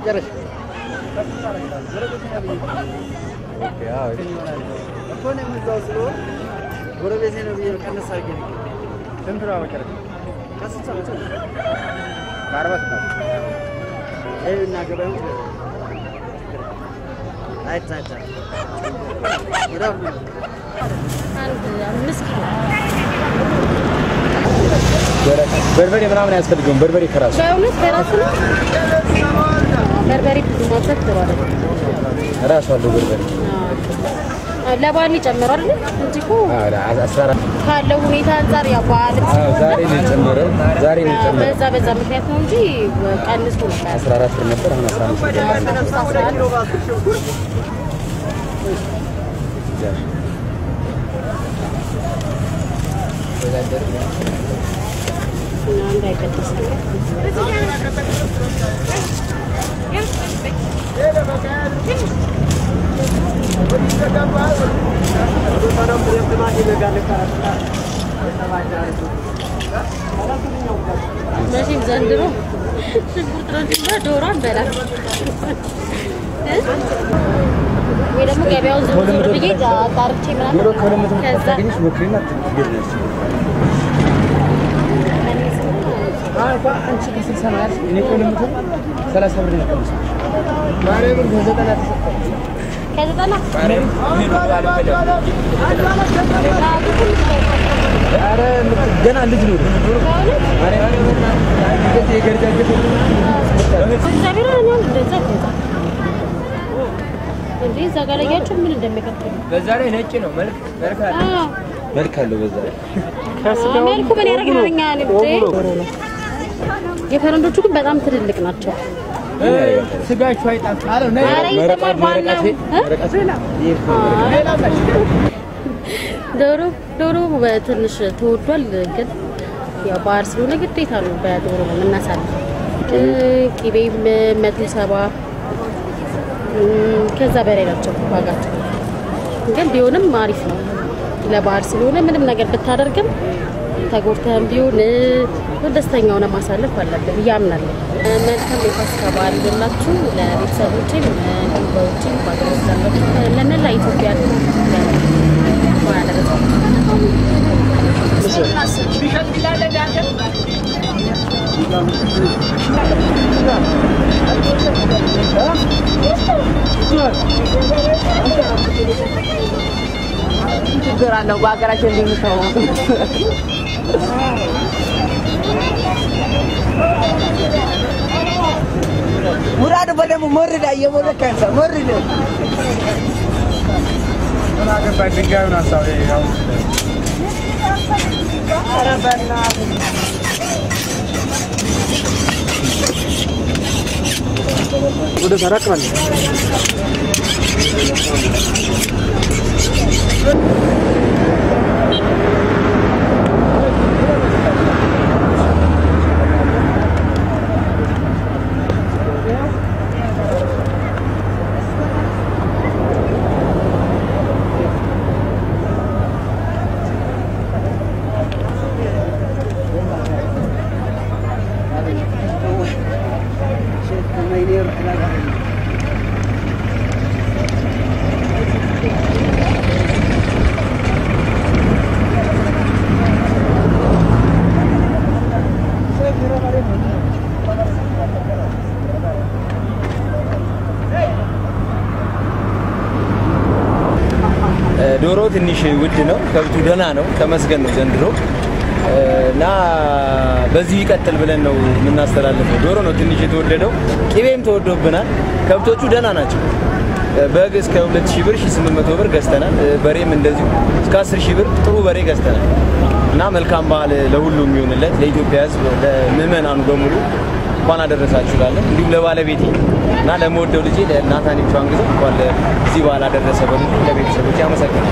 Beres. Oke, ah. Apa nih mau solo? Guru biasa nabi karena saya gini. Tentu apa cara? Kasih cara. Karwas. Nak berapa? Ayat saja. Berapa? Miskin. Berberi mana mana aspek gum berberi keras. በእውነት በራሱ ነው በርበሬ ብዙ ማብዛት ጥሩ አይደለም ራሱ አለው በርበሬ ለባኒ ጨምሯል እንጂ እኮ 14 ካለው ሁኔታ አንፃር ያው ባል ዛሬ ነው ጨምረው በዛ ምክንያት ነው እንጂ ቀንሱ ነው 14 ብር ነበር አሁን ماشي مزندرو ሽንኩርት ነው እንጂ ዶሮ አንበላም ወይ ደግሞ ገበያው ዝም ብዬ ዳርቼ ምናምን ከዛ አንቺ ከ60 ነው ያልሽ እኔ ኮለምቱ 30 ብር ነው ቀንስ ማርያምን ከዘጠና ተሰጠኝ ከዘጠና አረ ገና ልጅ ነው ማርያምን እንደዚህ የገርጃጀት እግዚአብሔር ነው እንደዛ እንዴ ዘጋለያችሁ ምን እንደሚከተሉ በዛ ላይ ነጭ ነው መልክ አለው በዛ ላይ መልኩ ምን ያደርግልኛል እንዴ የፈረንጆቹ ግን በጣም ትልልቅ ናቸው ስጋቸው አይጣፍጥ አረ ዶሮ በትንሽ ተወዷል ግን ያው ባር ስለሆነ ግዴታ ነው በዶሮ እናሳልፍ ቂቤም 170 ከዛ በላይ ናቸው ዋጋቸው ግን ቢሆንም አሪፍ ነው ለባር ስለሆነ ምንም ነገር ብታደርግም ተጎርተም ቢሆን ደስተኛው ነው ማሳለፍ አለብን ያምናል መልካም የፋሲካ በዓል ይሁንላችሁ ለቤተሰቦቼም ለወዳጆቼም ባደረሳላችሁ ለመላ ኢትዮጵያ ግራለው ባገራችን እንደምታው ሙራድ በደሙ መርዳ የሞለከሰ መርዳ ተናገባ ድንጋዩን አሳው ያው አረበና ወደ ሰራቅ ማለት ዶሮ ትንሽ ውድ ነው ከብቱ ደና ነው ተመስገን ነው ዘንድሮ እና በዚህ ይቀጥል ብለን ነው የምናስተላልፈው ዶሮ ነው ትንሽ የተወደደው ቂቤም ተወዶብናል ከብቶቹ ደና ናቸው በግ እስከ 2000 ብር 1800 ብር ገዝተናል በሬም እንደዚሁ እስከ 10000 ብር ጥሩ በሬ ገዝተናል እና መልካም በዓል ለሁሉም ይሁንለት ለኢትዮጵያ ሕዝብ ለምእመናኑ በሙሉ እንኳን አደረሳችሁ እላለሁ። እንዲሁም ለባለቤቴ እና ለምወደው ልጄ ለናታኒ ቻንግዘው እንኳን ለዚህ በዓል አደረሰ በሉልኝ። ለቤተሰቦቼ አመሰግናለሁ።